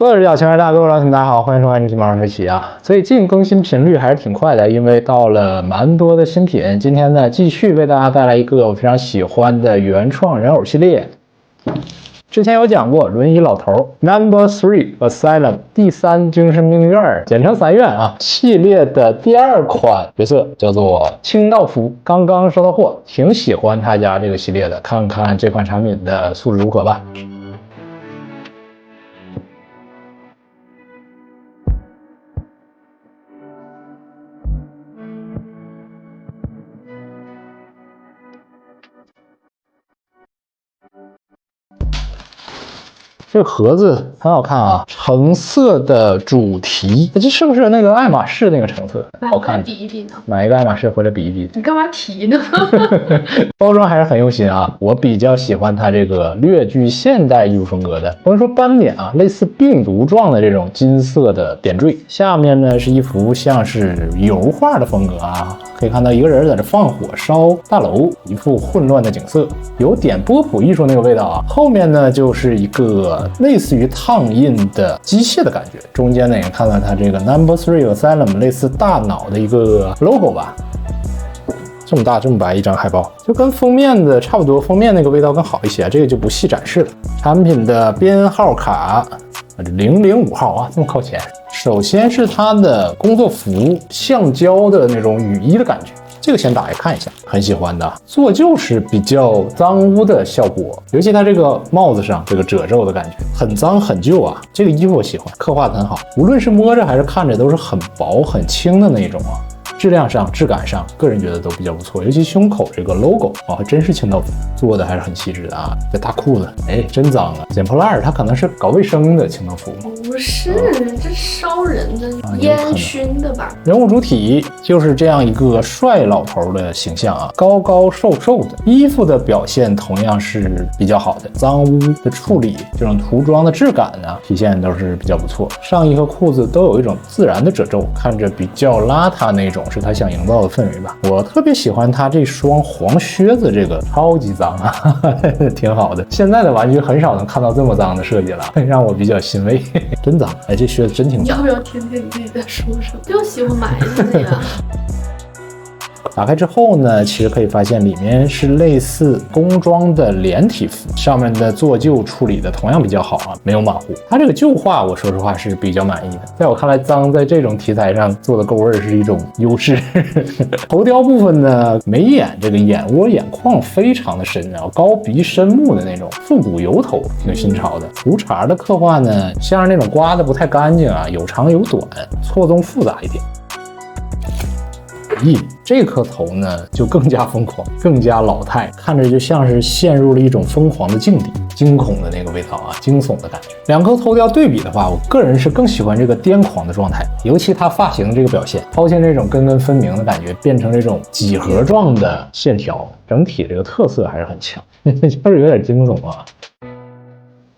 我是小青大哥，老铁们大家好，欢迎收看这期马上学习啊。最近更新频率还是挺快的，因为到了蛮多的新品。今天呢，继续为大家带来一个我非常喜欢的原创人偶系列。之前有讲过轮椅老头 Number 3 Asylum 第3精神病院，简称3院啊。系列的第2款角色叫做清道夫，刚刚收到货，挺喜欢他家这个系列的，看看这款产品的素质如何吧。这个盒子很好看啊，橙色的主题，这是不是那个爱马仕那个橙色？好看，比一比呢？买一个爱马仕回来比一比。你干嘛提呢？包装还是很用心啊，我比较喜欢它这个略具现代艺术风格的，不能说斑点啊，类似病毒状的这种金色的点缀。下面呢是一幅像是油画的风格啊，可以看到一个人在这放火烧大楼，一幅混乱的景色，有点波普艺术那个味道啊。后面呢就是一个类似于烫印的机械的感觉，中间呢也看到它这个 Number 3 Asylum 类似大脑的一个 logo 吧。这么大这么白一张海报，就跟封面的差不多，封面那个味道更好一些，这个就不细展示了。产品的编号卡005号啊，这么靠前。首先是它的工作服，橡胶的那种雨衣的感觉，这个先打开看一下，很喜欢的。做旧是比较脏污的效果，尤其它这个帽子上这个褶皱的感觉，很脏很旧啊。这个衣服我喜欢，刻画得很好，无论是摸着还是看着都是很薄很轻的那种啊。质量上、质感上，个人觉得都比较不错，尤其胸口这个 logo 啊，还真是清道夫做的，还是很细致的啊。这大裤子，哎，真脏啊！捡破烂，它可能是搞卫生的清道夫吗？不是，这烧人的、烟熏的吧？人物主体就是这样一个帅老头的形象啊，高高瘦瘦的，衣服的表现同样是比较好的，脏污的处理，这种涂装的质感啊，体现都是比较不错。上衣和裤子都有一种自然的褶皱，看着比较邋遢那种。是他想营造的氛围吧。我特别喜欢他这双黄靴子，这个超级脏啊，挺好的。现在的玩具很少能看到这么脏的设计了，让我比较欣慰。真脏，哎，这靴子真挺脏。要不要听听你自己在说什么？就喜欢买这个。打开之后呢，其实可以发现里面是类似工装的连体服，上面的做旧处理的同样比较好啊，没有马虎。它这个旧化，我说实话是比较满意的。在我看来，脏在这种题材上做的够味儿是一种优势。头雕部分呢，眉眼这个眼窝眼眶非常的深啊，高鼻深目的那种复古油头，挺新潮的。胡茬的刻画呢，像是那种刮的不太干净啊，有长有短，错综复杂一点。这颗头呢就更加疯狂，更加老态，看着就像是陷入了一种疯狂的境地，惊恐的那个味道啊，惊悚的感觉。两颗头雕对比的话，我个人是更喜欢这个癫狂的状态，尤其它发型这个表现，抛弃这种根根分明的感觉，变成这种几何状的线条，整体这个特色还是很强，就是有点惊悚啊。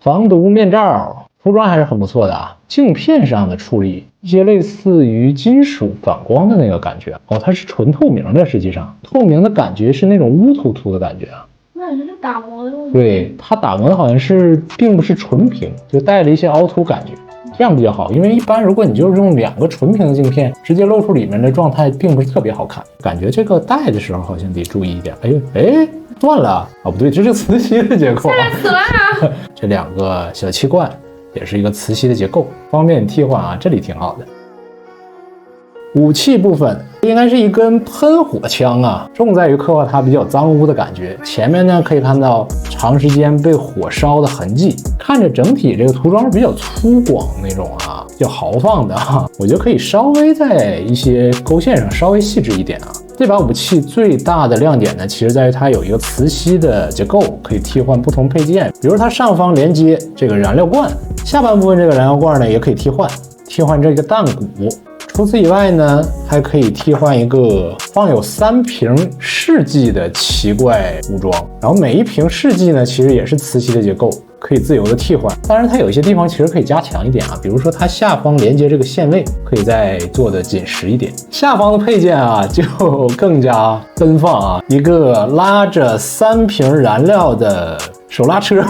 防毒面罩涂装还是很不错的啊，镜片上的处理一些类似于金属反光的那个感觉哦，它是纯透明的，实际上透明的感觉是那种乌突突的感觉啊。那也是打磨的问题。对，它打磨的好像是并不是纯平，就带了一些凹凸感觉，这样比较好。因为一般如果你就是用2个纯平的镜片，直接露出里面的状态，并不是特别好看。感觉这个戴的时候好像得注意一点。哎，断了啊，不对，这是磁吸的结构啊。死了啊！这2个小气罐。也是一个磁吸的结构，方便替换啊，这里挺好的。武器部分应该是一根喷火枪啊，重在于刻画它比较脏污的感觉。前面呢可以看到长时间被火烧的痕迹，看着整体这个涂装是比较粗犷那种啊，比较豪放的啊，我觉得可以稍微在一些勾线上稍微细致一点啊。这把武器最大的亮点呢，其实在于它有一个磁吸的结构，可以替换不同配件，比如它上方连接这个燃料罐，下半部分这个燃料罐呢也可以替换这个弹鼓。除此以外呢，还可以替换一个放有3瓶试剂的奇怪武装，然后每一瓶试剂呢其实也是磁吸的结构，可以自由的替换。当然它有一些地方其实可以加强一点啊，比如说它下方连接这个线位可以再做的紧实一点。下方的配件啊就更加奔放啊，一个拉着3瓶燃料的手拉车，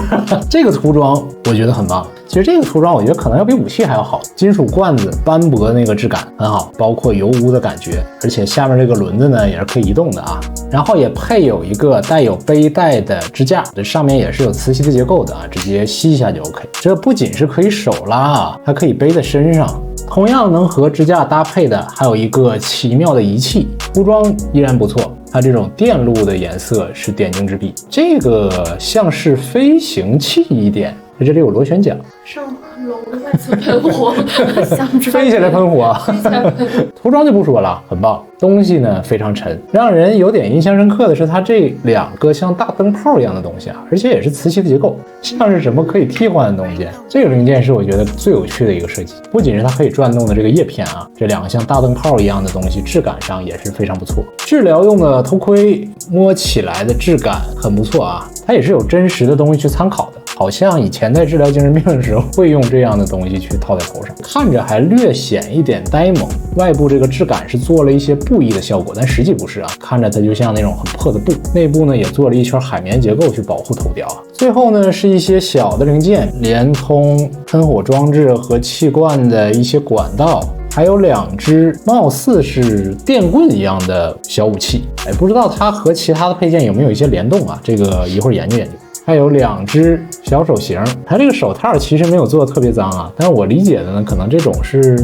这个涂装我觉得很棒。其实这个涂装我觉得可能要比武器还要好，金属罐子斑驳那个质感很好，包括油污的感觉，而且下面这个轮子呢也是可以移动的啊。然后也配有一个带有背带的支架，这上面也是有磁吸的结构的啊，直接吸一下就 OK。这不仅是可以手拉啊，还可以背在身上。同样能和支架搭配的还有一个奇妙的仪器，涂装依然不错。它这种电路的颜色是点睛之笔，这个像是飞行器一点，在这里有螺旋桨，上龙外侧喷火，飞起来喷火。涂装就不说了，很棒。东西呢非常沉，让人有点印象深刻的是它这两个像大灯泡一样的东西啊，而且也是磁吸的结构，像是什么可以替换的东西。这个零件是我觉得最有趣的一个设计，不仅是它可以转动的这个叶片啊，这两个像大灯泡一样的东西质感上也是非常不错。治疗用的头盔摸起来的质感很不错啊，它也是有真实的东西去参考的。好像以前在治疗精神病的时候会用这样的东西去套在头上，看着还略显一点呆萌。外部这个质感是做了一些布艺的效果，但实际不是啊，看着它就像那种很破的布。内部呢也做了一圈海绵结构去保护头雕啊。最后呢是一些小的零件，连通喷火装置和气罐的一些管道，还有两只貌似是电棍一样的小武器，不知道它和其他的配件有没有一些联动啊？这个一会儿研究研究。还有两只小手型，它这个手套其实没有做的特别脏啊，但是我理解的呢，可能这种是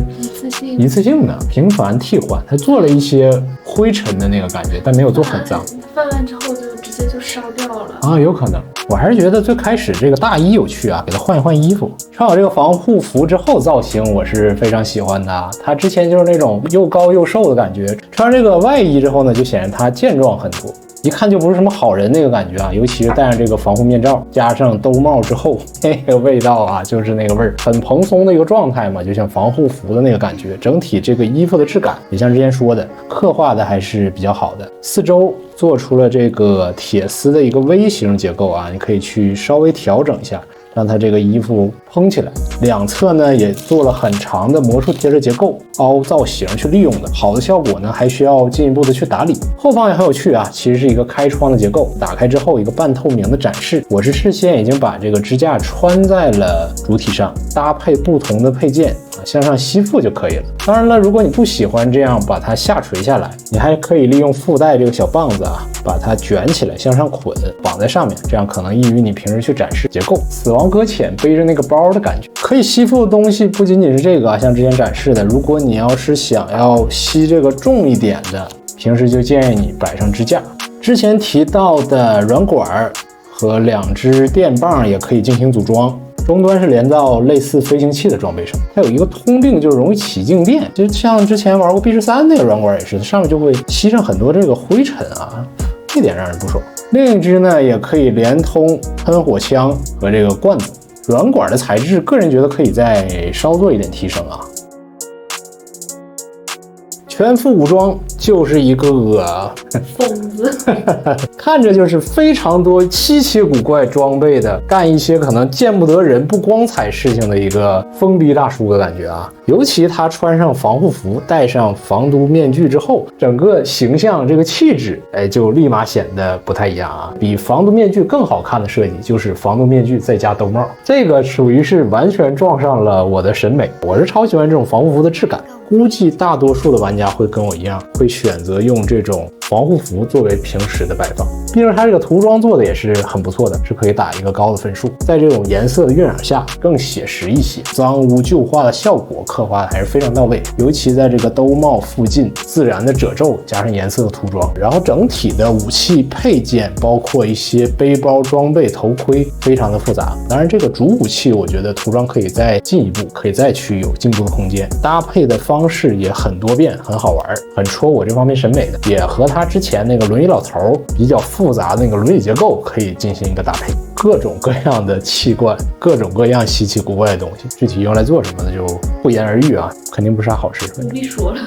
一次性的频繁替换，它做了一些灰尘的那个感觉，但没有做很脏。翻完之后就直接就烧掉了啊，有可能。我还是觉得最开始这个大衣有趣啊，给它换一换衣服。穿好这个防护服之后，造型我是非常喜欢的。它之前就是那种又高又瘦的感觉，穿上这个外衣之后呢，就显得它健壮很多。一看就不是什么好人那个感觉啊，尤其是戴上这个防护面罩，加上兜帽之后，那个味道啊，就是那个味儿，很蓬松的一个状态嘛，就像防护服的那个感觉。整体这个衣服的质感，也像之前说的，刻画的还是比较好的。四周做出了这个铁丝的一个 V 型结构啊，你可以去稍微调整一下，让它这个衣服蓬起来。两侧呢也做了很长的魔术贴着结构，凹造型去利用的。好的效果呢还需要进一步的去打理。后方也很有趣啊，其实是一个开窗的结构，打开之后一个半透明的展示。我是事先已经把这个支架穿在了主体上，搭配不同的配件向上吸附就可以了。当然了，如果你不喜欢这样把它下垂下来，你还可以利用附带这个小棒子啊，把它卷起来向上捆，绑在上面，这样可能易于你平时去展示结构。死亡搁浅背着那个包的感觉。可以吸附的东西不仅仅是这个啊，像之前展示的，如果你要是想要吸这个重一点的，平时就建议你摆上支架。之前提到的软管和两只电棒也可以进行组装，终端是连到类似飞行器的装备上。它有一个通病，就是容易起静电，就像之前玩过 B13那个软管也是，上面就会吸上很多这个灰尘啊，这点让人不爽。另一只呢也可以连通喷火枪和这个罐子。软管的材质个人觉得可以再稍做一点提升啊。全副武装就是一个疯子，看着就是非常多稀奇古怪装备的，干一些可能见不得人不光彩事情的一个疯逼大叔的感觉啊。尤其他穿上防护服，戴上防毒面具之后，整个形象这个气质就立马显得不太一样啊。比防毒面具更好看的设计就是防毒面具再加兜帽，这个属于是完全撞上了我的审美。我是超喜欢这种防护服的质感，估计大多数的玩家会跟我一样，会选择用这种防护服作为平时的摆放。毕竟它这个涂装做的也是很不错的，是可以打一个高的分数。在这种颜色的晕染下更写实一些，脏污旧化的效果刻画的还是非常到位。尤其在这个兜帽附近自然的褶皱加上颜色的涂装，然后整体的武器配件包括一些背包装备头盔非常的复杂。当然这个主武器我觉得涂装可以再进一步，可以再去有进步的空间，搭配的方式也很多变，很好玩，很戳我这方面审美的，也和他之前那个轮椅老头比较复杂的那个轮椅结构可以进行一个搭配。各种各样的气罐，各种各样稀奇古怪的东西，具体用来做什么的就不言而喻啊，肯定不是啥好事。不必说了。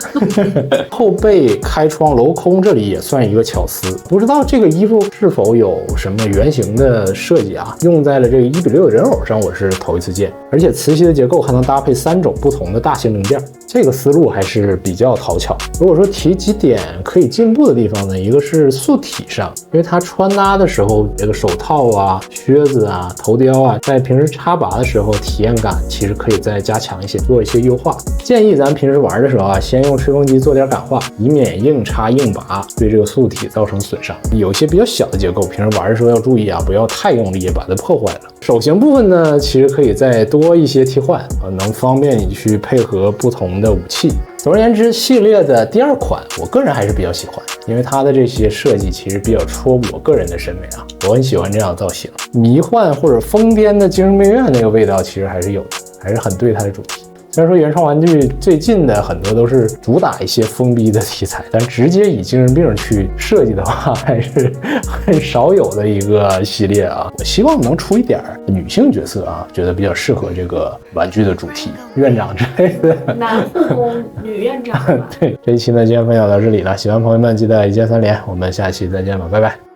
后背开窗镂空这里也算一个巧思，不知道这个衣服是否有什么原型的设计啊？用在了这个1:6的人偶上，我是头一次见。而且磁吸的结构还能搭配3种不同的大型零件，这个思路还是比较讨巧。如果说提几点可以进步的地方呢，一个是素体上，因为它穿搭的时候这个手套啊、靴子啊、头雕啊，在平时插拔的时候体验感其实可以再加强一些，做一些优化。建议咱平时玩的时候啊，先用吹风机做点感化，以免硬插硬拔对这个塑体造成损伤。有一些比较小的结构，平时玩的时候要注意啊，不要太用力把它破坏了。手型部分呢，其实可以再多一些替换，能方便你去配合不同的武器。总而言之，系列的第2款，我个人还是比较喜欢，因为它的这些设计其实比较戳我个人的审美啊，我很喜欢这样的造型，迷幻或者疯癫的精神病院那个味道其实还是有的，还是很对它的主题。虽然说原创玩具最近的很多都是主打一些封闭的题材，但直接以精神病去设计的话，还是很少有的一个系列啊。我希望能出一点女性角色啊，觉得比较适合这个玩具的主题，院长之类的。男护工、女院长。对，这一期呢，今天分享到这里了。喜欢朋友们记得一键3连，我们下期再见吧，拜拜。